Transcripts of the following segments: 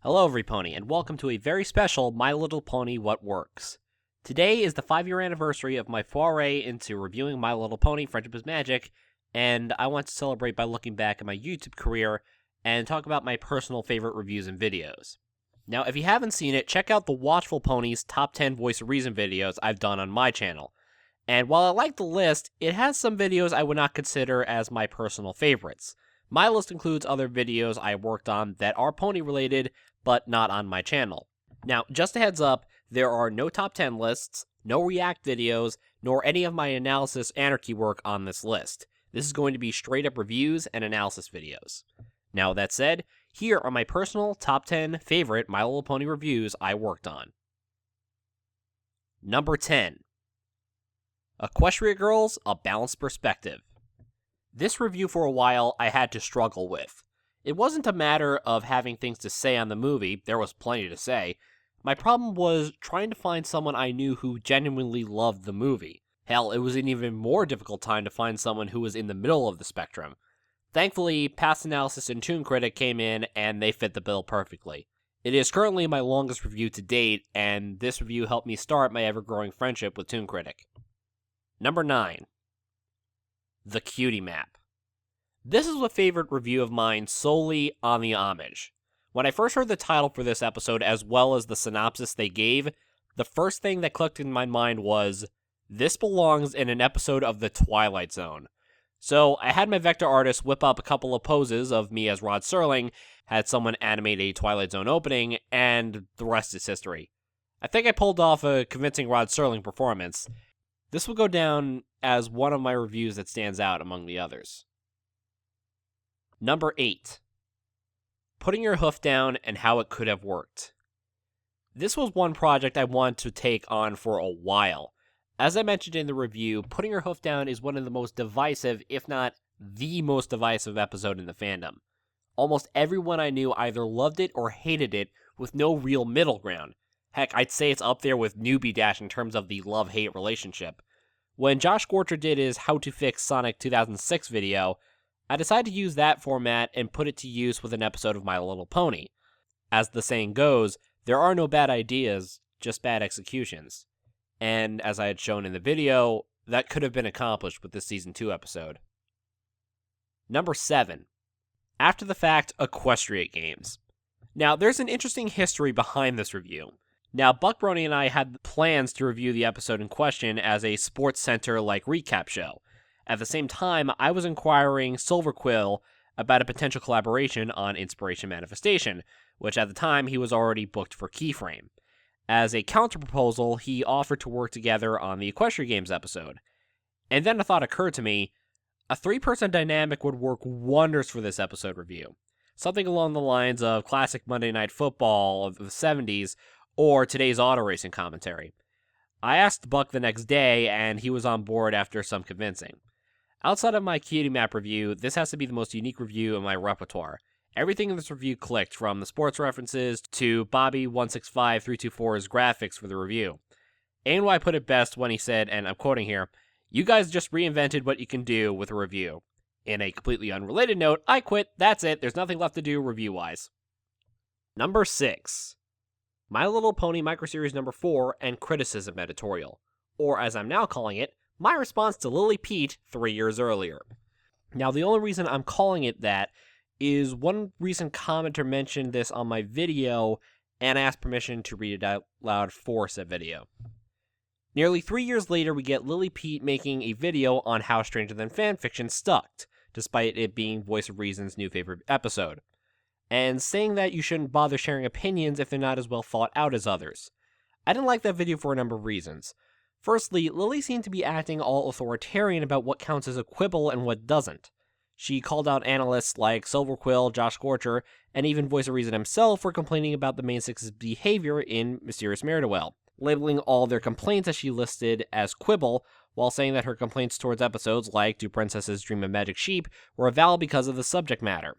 Hello everypony, and welcome to a very special My Little Pony What Works. Today is the 5-year anniversary of my foray into reviewing My Little Pony Friendship is Magic, and I want to celebrate by looking back at my YouTube career and talk about my personal favorite reviews and videos. Now, if you haven't seen it, check out the Watchful Ponies Top 10 Voice of Reason videos I've done on my channel. And while I like the list, it has some videos I would not consider as my personal favorites. My list includes other videos I worked on that are pony related, but not on my channel. Now, just a heads up, there are no top 10 lists, no react videos, nor any of my analysis anarchy work on this list. This is going to be straight up reviews and analysis videos. Now, that said, here are my personal top 10 favorite My Little Pony reviews I worked on. Number 10. Equestria Girls, A Balanced Perspective. This review for a while I had to struggle with. It wasn't a matter of having things to say on the movie, there was plenty to say. My problem was trying to find someone I knew who genuinely loved the movie. Hell, it was an even more difficult time to find someone who was in the middle of the spectrum. Thankfully, Past Analysis and Toon Critic came in and they fit the bill perfectly. It is currently my longest review to date, and this review helped me start my ever-growing friendship with Toon Critic. Number 9. The Cutie Map. This is a favorite review of mine solely on the homage. When I first heard the title for this episode as well as the synopsis they gave, the first thing that clicked in my mind was, this belongs in an episode of The Twilight Zone. So I had my vector artist whip up a couple of poses of me as Rod Serling, had someone animate a Twilight Zone opening, and the rest is history. I think I pulled off a convincing Rod Serling performance. This will go down as one of my reviews that stands out among the others. Number 8. Putting Your Hoof Down and How It Could Have Worked. This was one project I wanted to take on for a while. As I mentioned in the review, Putting Your Hoof Down is one of the most divisive, if not the most divisive episode in the fandom. Almost everyone I knew either loved it or hated it, with no real middle ground. Heck, I'd say it's up there with Newbie Dash in terms of the love-hate relationship. When Josh Scorcher did his How to Fix Sonic 2006 video, I decided to use that format and put it to use with an episode of My Little Pony. As the saying goes, there are no bad ideas, just bad executions. And as I had shown in the video, that could have been accomplished with this Season 2 episode. Number 7. After the Fact Equestriate Games. Now, there's an interesting history behind this review. Now, Buck Brony and I had plans to review the episode in question as a Sports Center-like recap show. At the same time, I was inquiring Silver Quill about a potential collaboration on Inspiration Manifestation, which at the time he was already booked for Keyframe. As a counterproposal, he offered to work together on the Equestria Games episode. And then a thought occurred to me, a 3-person dynamic would work wonders for this episode review. Something along the lines of classic Monday Night Football of the 70s, or today's auto racing commentary. I asked Buck the next day, and he was on board after some convincing. Outside of my Cutie Map review, this has to be the most unique review in my repertoire. Everything in this review clicked, from the sports references to Bobby165324's graphics for the review. ANY put it best when he said, and I'm quoting here, "You guys just reinvented what you can do with a review. In a completely unrelated note, I quit, that's it, there's nothing left to do review-wise." Number 6. My Little Pony Microseries number 4 and Criticism Editorial. Or as I'm now calling it, my response to Lily Pete 3 years earlier. Now, the only reason I'm calling it that is one recent commenter mentioned this on my video, and I asked permission to read it out loud for said video. Nearly 3 years later, we get Lily Pete making a video on how Stranger Than Fanfiction stuck, despite it being Voice of Reason's new favorite episode, and saying that you shouldn't bother sharing opinions if they're not as well thought out as others. I didn't like that video for a number of reasons. Firstly, Lily seemed to be acting all authoritarian about what counts as a quibble and what doesn't. She called out analysts like Silver Quill, Josh Scorcher, and even Voice of Reason himself for complaining about the main six's behavior in Mysterious Mare-to-Well, labeling all their complaints as she listed as quibble, while saying that her complaints towards episodes like Do Princesses Dream of Magic Sheep were valid because of the subject matter.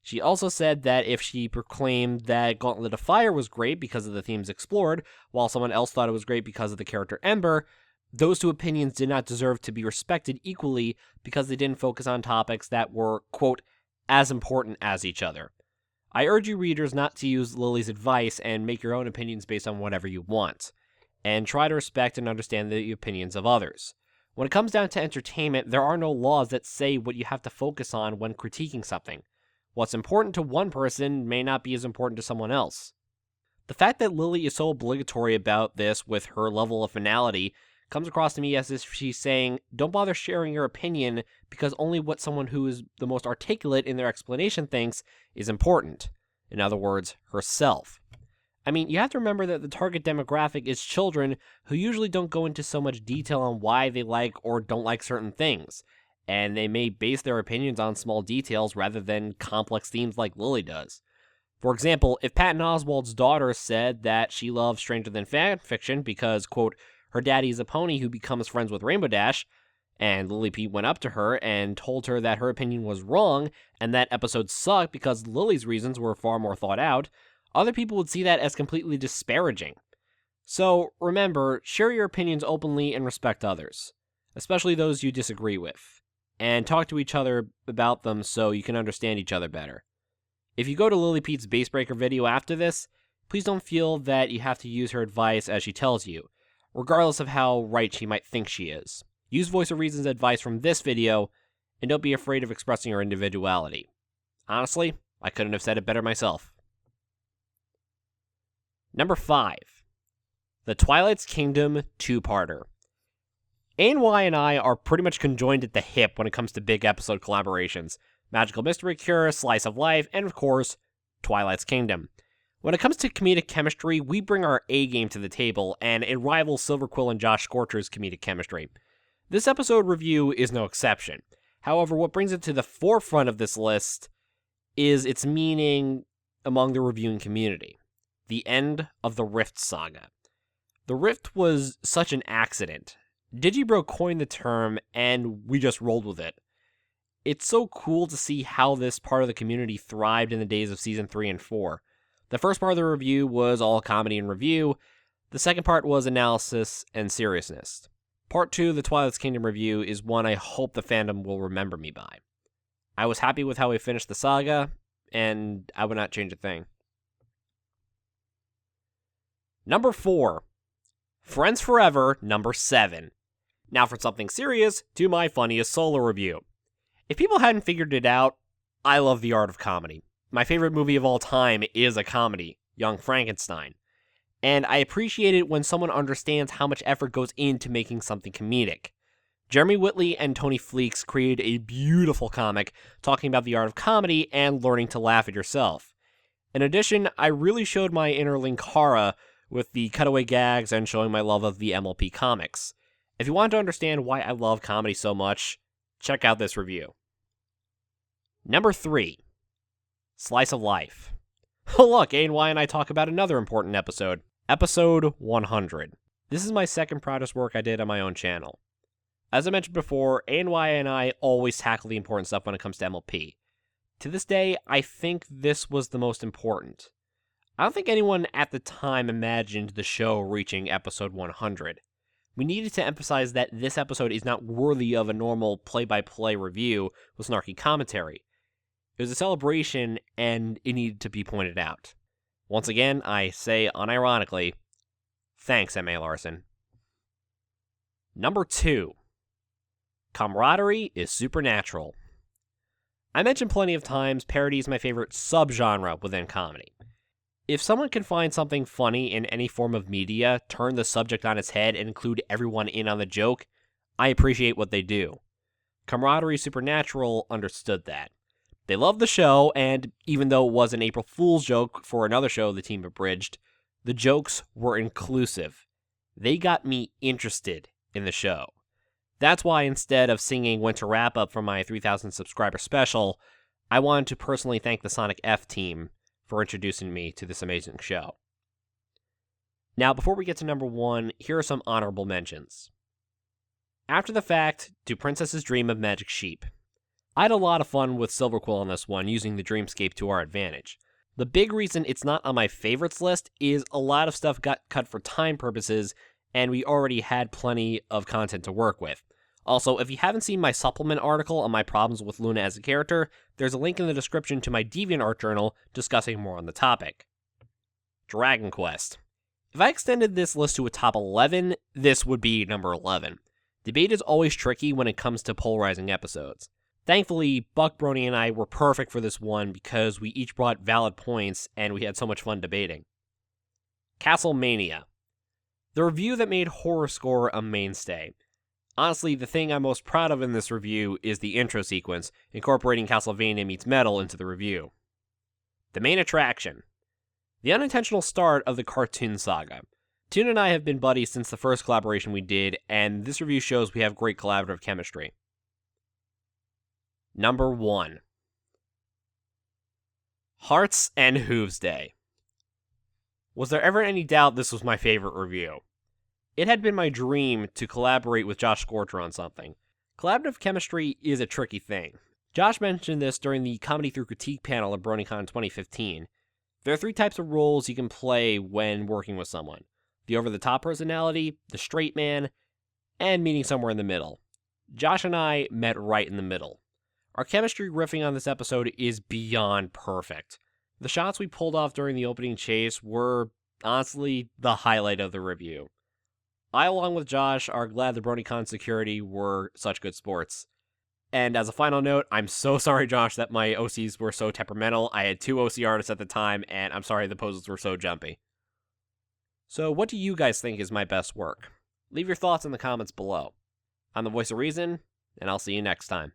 She also said that if she proclaimed that Gauntlet of Fire was great because of the themes explored, while someone else thought it was great because of the character Ember, those two opinions did not deserve to be respected equally because they didn't focus on topics that were, quote, as important as each other. I urge you readers not to use Lily's advice and make your own opinions based on whatever you want, and try to respect and understand the opinions of others. When it comes down to entertainment, there are no laws that say what you have to focus on when critiquing something. What's important to one person may not be as important to someone else. The fact that Lily is so obligatory about this with her level of finality comes across to me as if she's saying, don't bother sharing your opinion because only what someone who is the most articulate in their explanation thinks is important. In other words, herself. I mean, you have to remember that the target demographic is children who usually don't go into so much detail on why they like or don't like certain things, and they may base their opinions on small details rather than complex themes like Lily does. For example, if Patton Oswalt's daughter said that she loves Stranger Than fan fiction because, quote, her daddy is a pony who becomes friends with Rainbow Dash, and Lily Pete went up to her and told her that her opinion was wrong and that episode sucked because Lily's reasons were far more thought out, other people would see that as completely disparaging. So, remember, share your opinions openly and respect others, especially those you disagree with, and talk to each other about them so you can understand each other better. If you go to Lily Pete's Basebreaker video after this, please don't feel that you have to use her advice as she tells you, regardless of how right she might think she is. Use Voice of Reason's advice from this video, and don't be afraid of expressing your individuality. Honestly, I couldn't have said it better myself. Number 5. The Twilight's Kingdom 2-parter. ANY and I are pretty much conjoined at the hip when it comes to big episode collaborations. Magical Mystery Cure, Slice of Life, and of course, Twilight's Kingdom. When it comes to comedic chemistry, we bring our A-game to the table, and it rivals Silver Quill and Josh Scorcher's comedic chemistry. This episode review is no exception. However, what brings it to the forefront of this list is its meaning among the reviewing community. The end of the Rift saga. The Rift was such an accident. Digibro coined the term, and we just rolled with it. It's so cool to see how this part of the community thrived in the days of Season 3 and 4. The first part of the review was all comedy and review. The second part was analysis and seriousness. Part 2 of the Twilight's Kingdom review is one I hope the fandom will remember me by. I was happy with how we finished the saga, and I would not change a thing. Number 4. Friends Forever, number 7. Now for something serious, to my funniest solo review. If people hadn't figured it out, I love the art of comedy. My favorite movie of all time is a comedy, Young Frankenstein. And I appreciate it when someone understands how much effort goes into making something comedic. Jeremy Whitley and Tony Fleeks created a beautiful comic talking about the art of comedy and learning to laugh at yourself. In addition, I really showed my inner Linkara with the cutaway gags and showing my love of the MLP comics. If you want to understand why I love comedy so much, check out this review. Number 3. Slice of Life. Oh look, ANY and I talk about another important episode. Episode 100. This is my second proudest work I did on my own channel. As I mentioned before, ANY and I always tackle the important stuff when it comes to MLP. To this day, I think this was the most important. I don't think anyone at the time imagined the show reaching episode 100. We needed to emphasize that this episode is not worthy of a normal play-by-play review with snarky commentary. It was a celebration, and it needed to be pointed out. Once again, I say unironically, thanks, M.A. Larson. Number 2. Camaraderie-is-Supernatural. I mentioned plenty of times parody is my favorite subgenre within comedy. If someone can find something funny in any form of media, turn the subject on its head, and include everyone in on the joke, I appreciate what they do. Camaraderie-is-Supernatural understood that. They loved the show, and even though it was an April Fool's joke for another show the team abridged, the jokes were inclusive. They got me interested in the show. That's why instead of singing Winter Wrap-Up for my 3,000 subscriber special, I wanted to personally thank the Sonic F team for introducing me to this amazing show. Now, before we get to number 1, here are some honorable mentions. After the Fact, To Princess's Dream of Magic Sheep. I had a lot of fun with Silver Quill on this one, using the dreamscape to our advantage. The big reason it's not on my favorites list is a lot of stuff got cut for time purposes, and we already had plenty of content to work with. Also, if you haven't seen my supplement article on my problems with Luna as a character, there's a link in the description to my DeviantArt journal discussing more on the topic. Dragon Quest. If I extended this list to a top 11, this would be number 11. Debate is always tricky when it comes to polarizing episodes. Thankfully, Buck, Brony, and I were perfect for this one because we each brought valid points and we had so much fun debating. Castlemania. The review that made Horror Score a mainstay. Honestly, the thing I'm most proud of in this review is the intro sequence, incorporating Castlevania meets metal into the review. The main attraction. The unintentional start of the cartoon saga. Toon and I have been buddies since the first collaboration we did, and this review shows we have great collaborative chemistry. Number 1. Hearts and Hooves Day. Was there ever any doubt this was my favorite review? It had been my dream to collaborate with Josh Scorcher on something. Collaborative chemistry is a tricky thing. Josh mentioned this during the Comedy Through Critique panel at BronyCon 2015. There are 3 types of roles you can play when working with someone. The over-the-top personality, the straight man, and meeting somewhere in the middle. Josh and I met right in the middle. Our chemistry riffing on this episode is beyond perfect. The shots we pulled off during the opening chase were, honestly, the highlight of the review. I, along with Josh, are glad the BronyCon security were such good sports. And as a final note, I'm so sorry, Josh, that my OCs were so temperamental. I had 2 OC artists at the time, and I'm sorry the poses were so jumpy. So what do you guys think is my best work? Leave your thoughts in the comments below. I'm the Voice of Reason, and I'll see you next time.